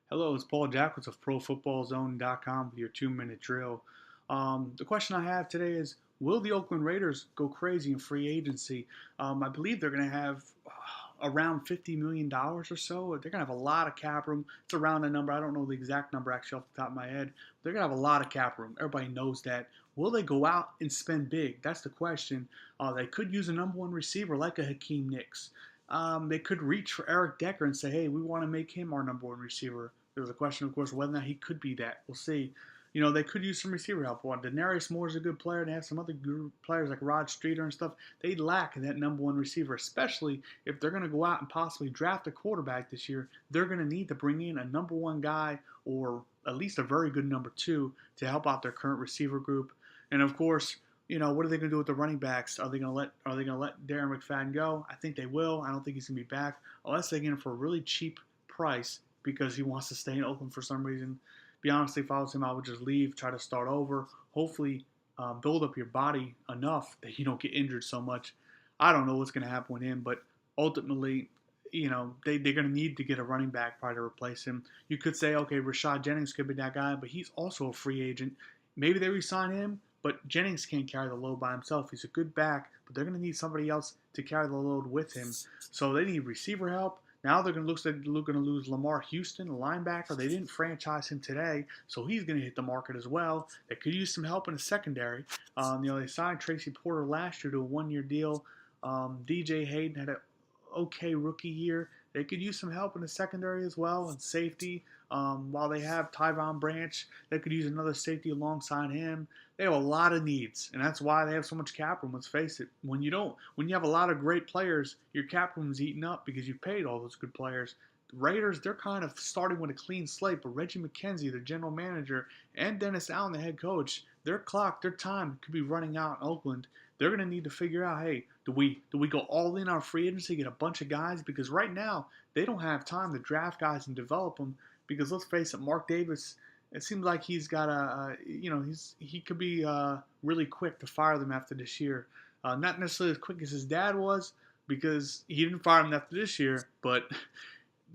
Hello, it's Paul Jackwitz of ProFootballZone.com with your 2-minute drill. The question I have today is, will the Oakland Raiders go crazy in free agency? I believe they're going to have around $50 million or so. They're going to have a lot of cap room. It's around a number. I don't know the exact number actually off the top of my head. They're going to have a lot of cap room. Everybody knows that. Will they go out and spend big? That's the question. They could use a number one receiver like a Hakeem Nicks. They could reach for Eric Decker and say, hey, we want to make him our number one receiver. There's a question, of course, whether or not he could be that. We'll see. They could use some receiver help. Well, Denarius Moore is a good player. They have some other good players like Rod Streeter and stuff. They lack that number one receiver, especially if they're going to go out and possibly draft a quarterback this year. They're going to need to bring in a number one guy or at least a very good number two to help out their current receiver group. And of course, what are they going to do with the running backs? Are they going to let Darren McFadden go? I think they will. I don't think he's going to be back unless they get him for a really cheap price because he wants to stay in Oakland for some reason. Be honest, if I was him, I would just leave, try to start over. Hopefully, build up your body enough that you don't get injured so much. I don't know what's going to happen with him, but ultimately, they're going to need to get a running back probably to replace him. You could say, okay, Rashad Jennings could be that guy, but he's also a free agent. Maybe they re-sign him, but Jennings can't carry the load by himself. He's a good back, but they're going to need somebody else to carry the load with him. So they need receiver help. Now they're going to lose Lamar Houston, a linebacker. They didn't franchise him today, so he's going to hit the market as well. They could use some help in the secondary. They signed Tracy Porter last year to a one-year deal. DJ Hayden had an okay rookie year. They could use some help in the secondary as well and safety. While they have Tyvon Branch, they could use another safety alongside him. They have a lot of needs, and that's why they have so much cap room. Let's face it. When you have a lot of great players, your cap room's eaten up because you've paid all those good players. The Raiders, they're kind of starting with a clean slate, but Reggie McKenzie, the general manager, and Dennis Allen, the head coach, their clock, their time could be running out in Oakland. They're going to need to figure out, hey, do we go all in on free agency, get a bunch of guys? Because right now, they don't have time to draft guys and develop them. Because let's face it, Mark Davis, it seems like he's got he could be really quick to fire them after this year. Not necessarily as quick as his dad was, because he didn't fire him after this year, but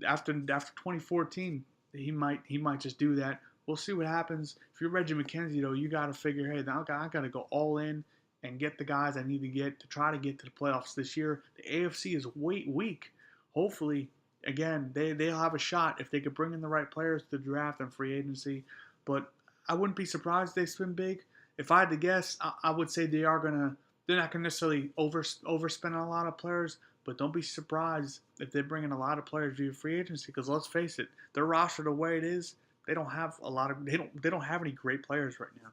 after 2014, he might just do that. We'll see what happens. If you're Reggie McKenzie, though, you got to figure, hey, I got to go all in and get the guys I need to get to try to get to the playoffs this year. The AFC is weak. Hopefully, again, they'll have a shot if they could bring in the right players to draft and free agency. But I wouldn't be surprised if they spend big. If I had to guess, I would say they're not going to necessarily overspend on a lot of players, but don't be surprised if they bring in a lot of players via free agency. Because let's face it, their roster the way it is, they don't have any great players right now.